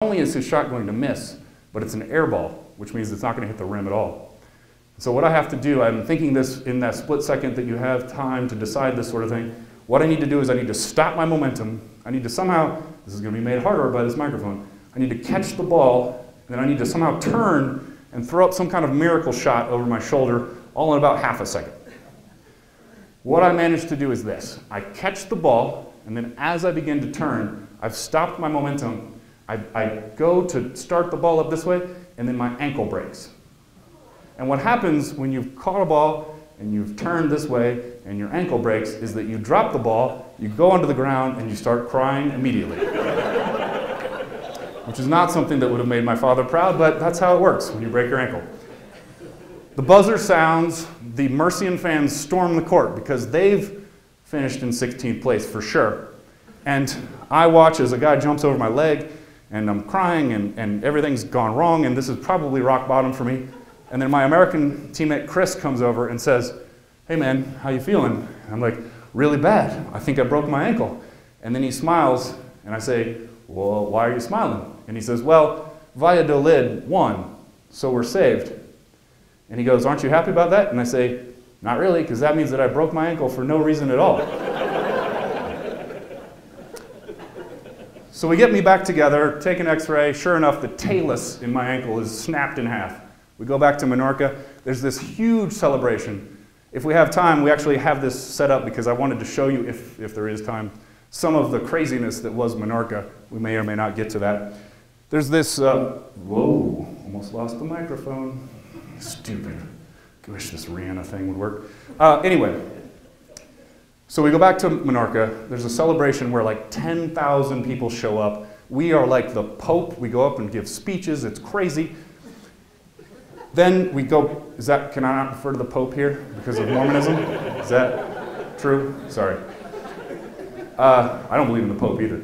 only is his shot going to miss, but it's an air ball, which means it's not going to hit the rim at all. So what I have to do, I'm thinking this in that split second that you have time to decide this sort of thing, what I need to do is I need to stop my momentum. I need to somehow, this is going to be made harder by this microphone, I need to catch the ball, and then I need to somehow turn and throw up some kind of miracle shot over my shoulder, all in about half a second. What I managed to do is this. I catch the ball, and then as I begin to turn, I've stopped my momentum. I go to start the ball up this way, and then my ankle breaks. And what happens when you've caught a ball and you've turned this way and your ankle breaks is that you drop the ball, you go onto the ground, and you start crying immediately. Which is not something that would have made my father proud, but that's how it works when you break your ankle. The buzzer sounds, the Mercian fans storm the court because they've finished in 16th place for sure. And I watch as a guy jumps over my leg, and I'm crying, and everything's gone wrong, and this is probably rock bottom for me. And then my American teammate Chris comes over and says, "Hey man, how you feeling?" And I'm like, "Really bad. I think I broke my ankle." And then he smiles, and I say, "Well, why are you smiling?" And he says, "Well, Valladolid won, so we're saved." And he goes, "Aren't you happy about that?" And I say, "Not really, because that means that I broke my ankle for no reason at all." So we get me back together, take an x-ray. Sure enough, the talus in my ankle is snapped in half. We go back to Menorca. There's this huge celebration. If we have time, we actually have this set up because I wanted to show you, if there is time, some of the craziness that was Menorca. We may or may not get to that. There's this, whoa, almost lost the microphone. Stupid. I wish this Rihanna thing would work. Anyway, so we go back to Menorca. There's a celebration where like 10,000 people show up. We are like the Pope. We go up and give speeches. It's crazy. Then we go, can I not refer to the Pope here because of Mormonism? Is that true? Sorry. I don't believe in the Pope either.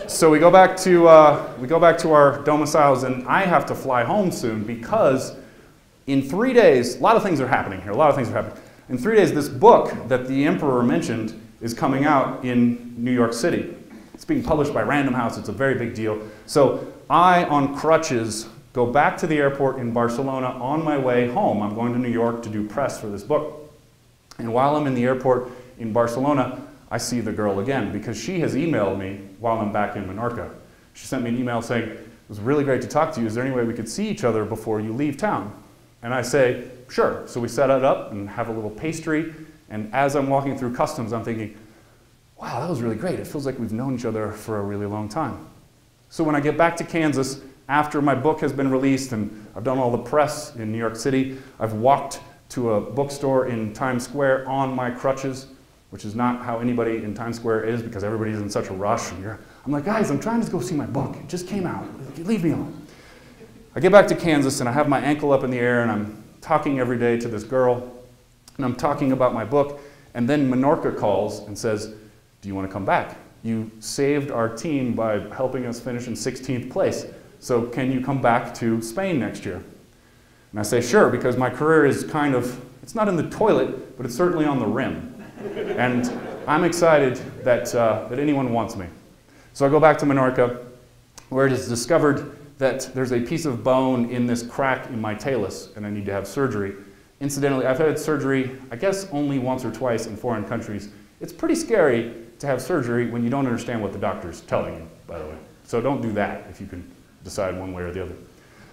So we go back to our domiciles, and I have to fly home soon because in 3 days, a lot of things are happening here. In 3 days, this book that the Emperor mentioned is coming out in New York City. It's being published by Random House. It's a very big deal. So I, on crutches, go back to the airport in Barcelona on my way home. I'm going to New York to do press for this book. And while I'm in the airport in Barcelona, I see the girl again because she has emailed me while I'm back in Menorca. She sent me an email saying, "It was really great to talk to you. Is there any way we could see each other before you leave town?" And I say, "Sure." So we set it up and have a little pastry. And as I'm walking through customs, I'm thinking, wow, that was really great. It feels like we've known each other for a really long time. So when I get back to Kansas, after my book has been released and I've done all the press in New York City, I've walked to a bookstore in Times Square on my crutches, which is not how anybody in Times Square is because everybody's in such a rush. And I'm like, guys, I'm trying to go see my book. It just came out. Leave me alone. I get back to Kansas and I have my ankle up in the air and I'm talking every day to this girl and I'm talking about my book, and then Menorca calls and says, "Do you want to come back? You saved our team by helping us finish in 16th place. So can you come back to Spain next year?" And I say, "Sure," because my career is kind of, it's not in the toilet, but it's certainly on the rim. And I'm excited that, that anyone wants me. So I go back to Menorca, where it is discovered that there's a piece of bone in this crack in my talus, and I need to have surgery. Incidentally, I've had surgery, I guess, only once or twice in foreign countries. It's pretty scary to have surgery when you don't understand what the doctor's telling you, by the way. So don't do that if you can decide one way or the other.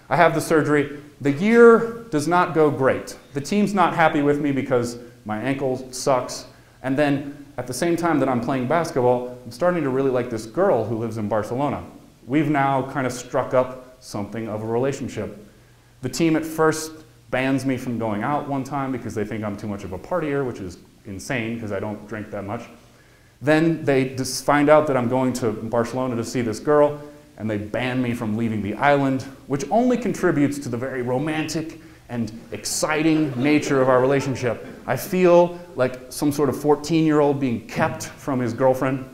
I have the surgery. The year does not go great. The team's not happy with me because my ankle sucks. And then at the same time that I'm playing basketball, I'm starting to really like this girl who lives in Barcelona. We've now kind of struck up something of a relationship. The team at first bans me from going out one time because they think I'm too much of a partier, which is insane because I don't drink that much. Then they just find out that I'm going to Barcelona to see this girl, and they ban me from leaving the island, which only contributes to the very romantic and exciting nature of our relationship. I feel like some sort of 14-year-old being kept from his girlfriend.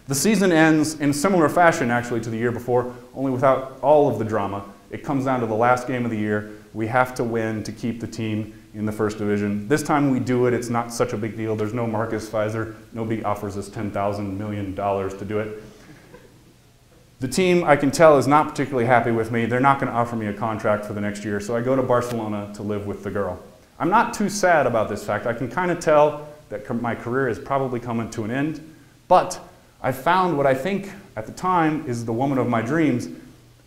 The season ends in similar fashion, actually, to the year before, only without all of the drama. It comes down to the last game of the year. We have to win to keep the team in the first division. This time we do it. It's not such a big deal. There's no Marcus Pfizer. Nobody offers us $10,000 million to do it. The team, I can tell, is not particularly happy with me. They're not going to offer me a contract for the next year, so I go to Barcelona to live with the girl. I'm not too sad about this fact. I can kind of tell that my career is probably coming to an end, but I found what I think at the time is the woman of my dreams,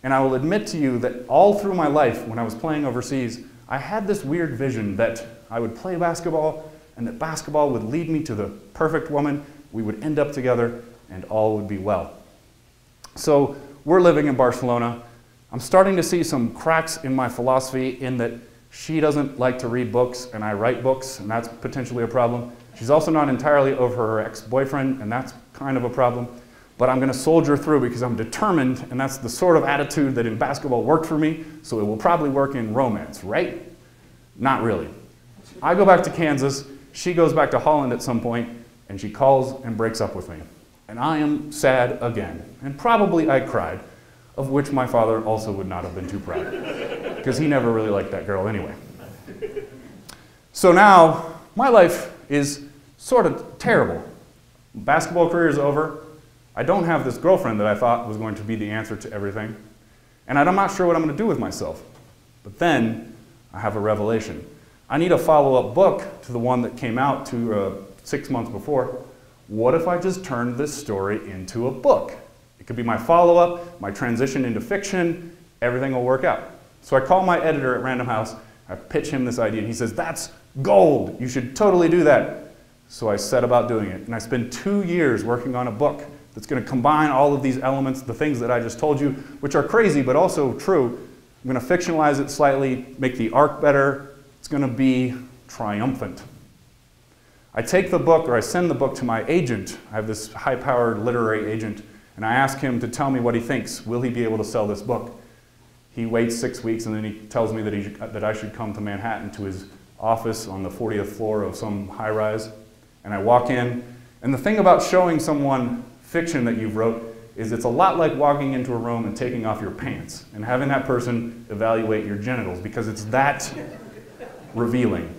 and I will admit to you that all through my life when I was playing overseas, I had this weird vision that I would play basketball and that basketball would lead me to the perfect woman, we would end up together, and all would be well. So we're living in Barcelona. I'm starting to see some cracks in my philosophy in that she doesn't like to read books and I write books, and that's potentially a problem. She's also not entirely over her ex-boyfriend, and that's kind of a problem. But I'm going to soldier through because I'm determined, and that's the sort of attitude that in basketball worked for me, so it will probably work in romance, right? Not really. I go back to Kansas, she goes back to Holland at some point, and she calls and breaks up with me. And I am sad again, and probably I cried, of which my father also would not have been too proud, because he never really liked that girl anyway. So now, my life is sort of terrible. Basketball career is over. I don't have this girlfriend that I thought was going to be the answer to everything. And I'm not sure what I'm going to do with myself. But then I have a revelation. I need a follow-up book to the one that came out 6 months before. What if I just turned this story into a book? It could be my follow-up, my transition into fiction, everything will work out. So I call my editor at Random House, I pitch him this idea, and he says, "That's gold, you should totally do that." So I set about doing it, and I spent 2 years working on a book that's going to combine all of these elements, the things that I just told you, which are crazy but also true. I'm going to fictionalize it slightly, make the arc better. It's going to be triumphant. I take the book, or I send the book to my agent. I have this high-powered literary agent, and I ask him to tell me what he thinks. Will he be able to sell this book? He waits 6 weeks, and then he tells me that I should come to Manhattan to his office on the 40th floor of some high-rise. And I walk in, and the thing about showing someone fiction that you've wrote is it's a lot like walking into a room and taking off your pants and having that person evaluate your genitals, because it's that revealing.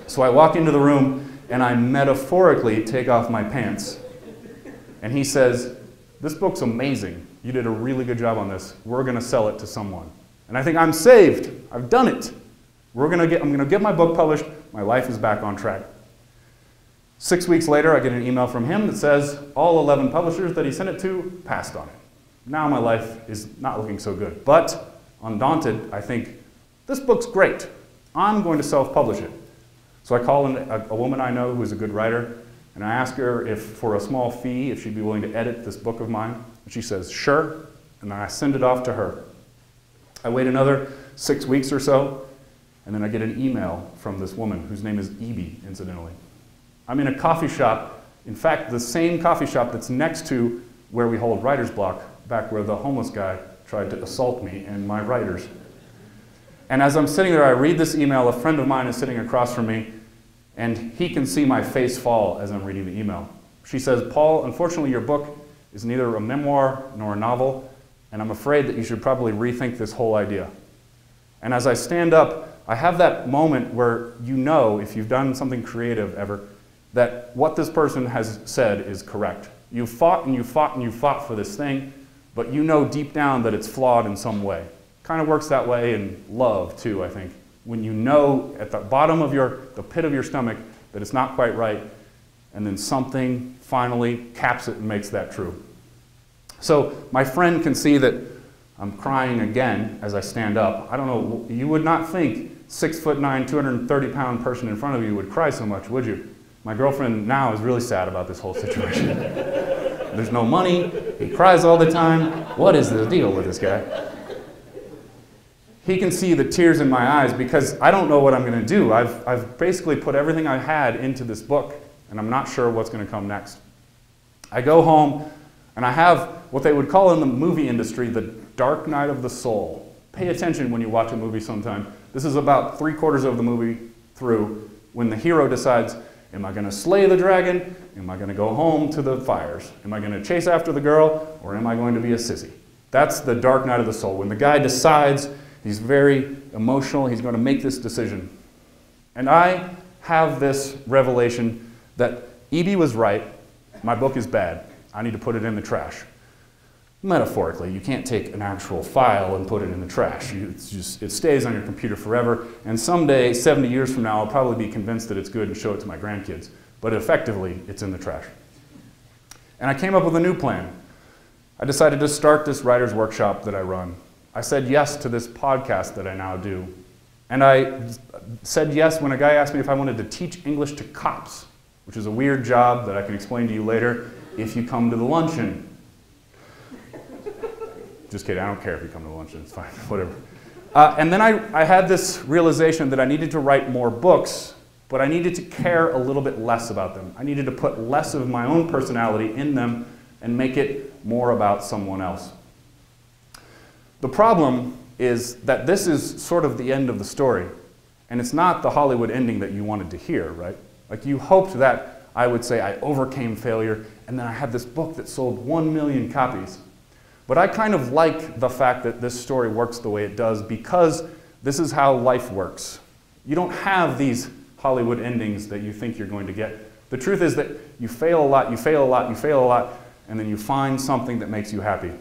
So I walk into the room and I metaphorically take off my pants. And he says, "This book's amazing. You did a really good job on this. We're going to sell it to someone." And I think, I'm saved. I've done it. I'm going to get my book published. My life is back on track. 6 weeks later, I get an email from him that says all 11 publishers that he sent it to passed on it. Now my life is not looking so good. But undaunted, I think, this book's great. I'm going to self-publish it. So I call in a woman I know who is a good writer, and I ask her if, for a small fee, if she'd be willing to edit this book of mine. And she says, "Sure," and then I send it off to her. I wait another 6 weeks or so, and then I get an email from this woman, whose name is Evie, incidentally. I'm in a coffee shop, in fact, the same coffee shop that's next to where we hold writer's block, back where the homeless guy tried to assault me and my writers. And as I'm sitting there, I read this email. A friend of mine is sitting across from me, and he can see my face fall as I'm reading the email. She says, "Paul, unfortunately your book is neither a memoir nor a novel, and I'm afraid that you should probably rethink this whole idea." And as I stand up, I have that moment where you know, if you've done something creative ever, that what this person has said is correct. You fought and you fought and you fought for this thing, but you know deep down that it's flawed in some way. Kind of works that way in love too, I think. When you know at the bottom of the pit of your stomach that it's not quite right, and then something finally caps it and makes that true. So my friend can see that I'm crying again as I stand up. I don't know, you would not think 6'9", 230-pound person in front of you would cry so much, would you? My girlfriend now is really sad about this whole situation. There's no money, he cries all the time. What is the deal with this guy? He can see the tears in my eyes because I don't know what I'm going to do. I've basically put everything I had into this book, and I'm not sure what's going to come next. I go home, and I have what they would call in the movie industry the dark night of the soul. Pay attention when you watch a movie sometime. This is about 3/4 of the movie through when the hero decides, am I going to slay the dragon? Am I going to go home to the fires? Am I going to chase after the girl? Or am I going to be a sissy? That's the dark night of the soul. When the guy decides, he's very emotional, he's going to make this decision. And I have this revelation that Evie was right, my book is bad, I need to put it in the trash. Metaphorically, you can't take an actual file and put it in the trash. It stays on your computer forever, and someday, 70 years from now, I'll probably be convinced that it's good and show it to my grandkids. But effectively, it's in the trash. And I came up with a new plan. I decided to start this writer's workshop that I run. I said yes to this podcast that I now do. And I said yes when a guy asked me if I wanted to teach English to cops, which is a weird job that I can explain to you later if you come to the luncheon. Just kidding, I don't care if you come to luncheon, it's fine, whatever. And then I had this realization that I needed to write more books, but I needed to care a little bit less about them. I needed to put less of my own personality in them and make it more about someone else. The problem is that this is sort of the end of the story, and it's not the Hollywood ending that you wanted to hear, right? Like you hoped that I would say I overcame failure, and then I had this book that sold 1 million copies. But I kind of like the fact that this story works the way it does because this is how life works. You don't have these Hollywood endings that you think you're going to get. The truth is that you fail a lot, you fail a lot, you fail a lot, and then you find something that makes you happy.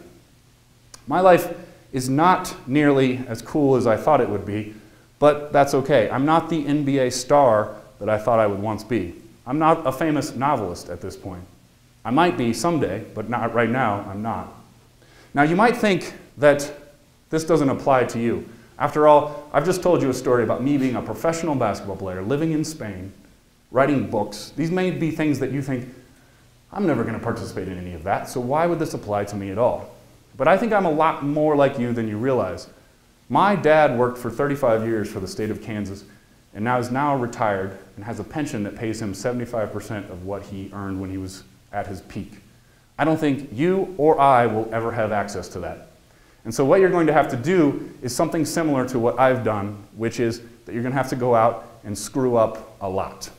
My life is not nearly as cool as I thought it would be, but that's okay. I'm not the NBA star that I thought I would once be. I'm not a famous novelist at this point. I might be someday, but not right now, I'm not. Now you might think that this doesn't apply to you. After all, I've just told you a story about me being a professional basketball player, living in Spain, writing books. These may be things that you think, I'm never going to participate in any of that, so why would this apply to me at all? But I think I'm a lot more like you than you realize. My dad worked for 35 years for the state of Kansas and is now retired and has a pension that pays him 75% of what he earned when he was at his peak. I don't think you or I will ever have access to that. And so what you're going to have to do is something similar to what I've done, which is that you're going to have to go out and screw up a lot.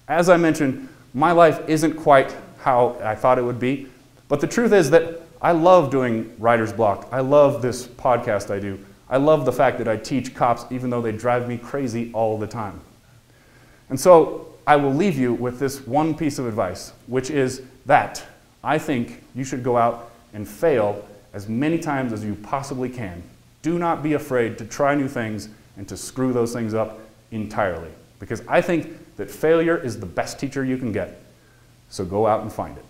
As I mentioned, my life isn't quite how I thought it would be, but the truth is that I love doing writer's block. I love this podcast I do. I love the fact that I teach cops even though they drive me crazy all the time. And so I will leave you with this one piece of advice, which is that I think you should go out and fail as many times as you possibly can. Do not be afraid to try new things and to screw those things up entirely. Because I think that failure is the best teacher you can get. So go out and find it.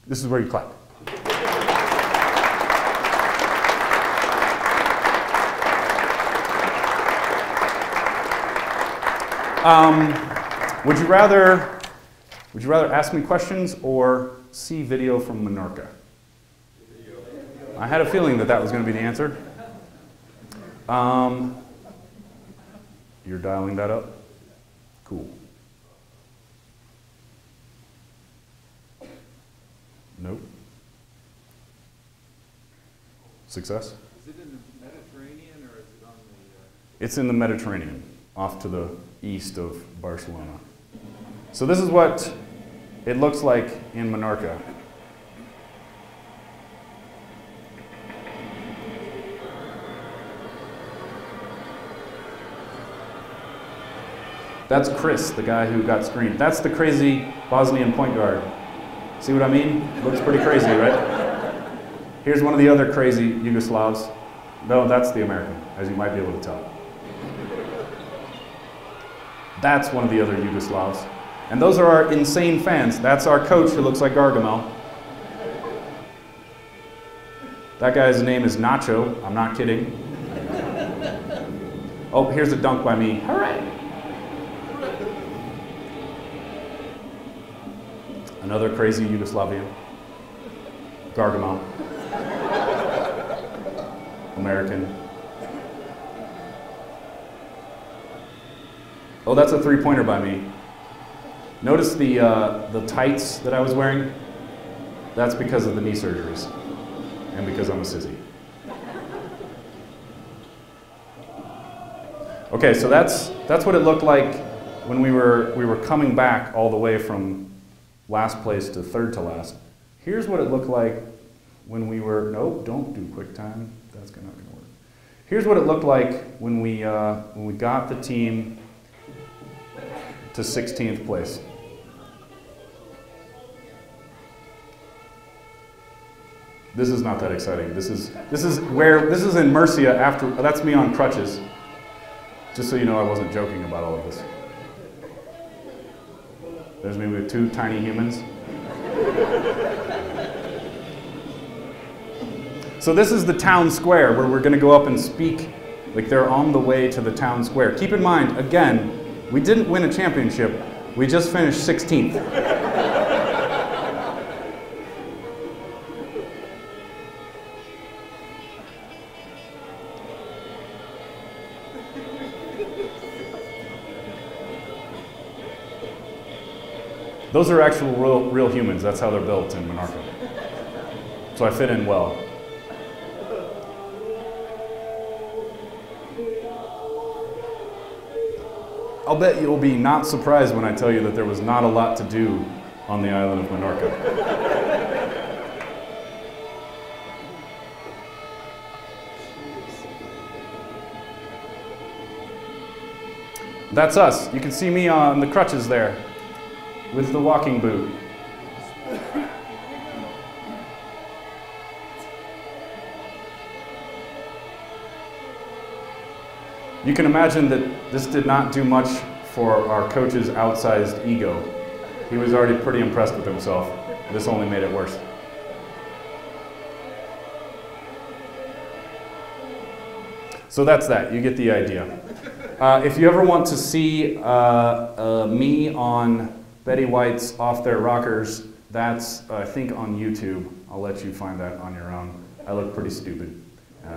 This is where you clap. Would you rather ask me questions or see video from Menorca? I had a feeling that that was going to be the answer. You're dialing that up? Cool. Nope. Success? Is it in the Mediterranean or is it on the... It's in the Mediterranean, off to the east of Barcelona. So this is what it looks like in Menorca. That's Chris, the guy who got screened. That's the crazy Bosnian point guard. See what I mean? Looks pretty crazy, right? Here's one of the other crazy Yugoslavs. No, that's the American, as you might be able to tell. That's one of the other Yugoslavs. And those are our insane fans. That's our coach who looks like Gargamel. That guy's name is Nacho. I'm not kidding. Oh, here's a dunk by me. Hooray! Another crazy Yugoslavian. Gargamel. American. Oh, that's a three-pointer by me. Notice the tights that I was wearing? That's because of the knee surgeries and because I'm a sissy. Okay, so that's what it looked like when we were coming back all the way from last place to third to last. Here's what it looked like when we were, nope, don't do QuickTime. That's not gonna work. Here's what it looked like when we got the team to 16th place. This is not that exciting. This is in Murcia after, that's me on crutches. Just so you know I wasn't joking about all of this. There's me with 2 tiny humans. So this is the town square where we're going to go up and speak like they're on the way to the town square. Keep in mind, again, we didn't win a championship. We just finished 16th. Those are actual real humans. That's how they're built in Menorca. So I fit in well. I'll bet you'll be not surprised when I tell you that there was not a lot to do on the island of Menorca. That's us. You can see me on the crutches there with the walking boot. You can imagine that this did not do much for our coach's outsized ego. He was already pretty impressed with himself. This only made it worse. So that's that. You get the idea. If you ever want to see me on Betty White's Off Their Rockers, that's, I think, on YouTube. I'll let you find that on your own. I look pretty stupid,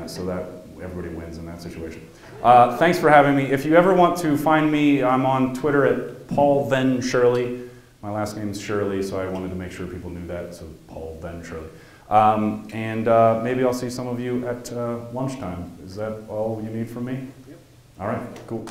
so that everybody wins in that situation. Thanks for having me. If you ever want to find me, I'm on Twitter at Paul Then Shirley. My last name's Shirley, so I wanted to make sure people knew that, so Paul Then Shirley. Maybe I'll see some of you at lunchtime. Is that all you need from me? Yep. All right, cool.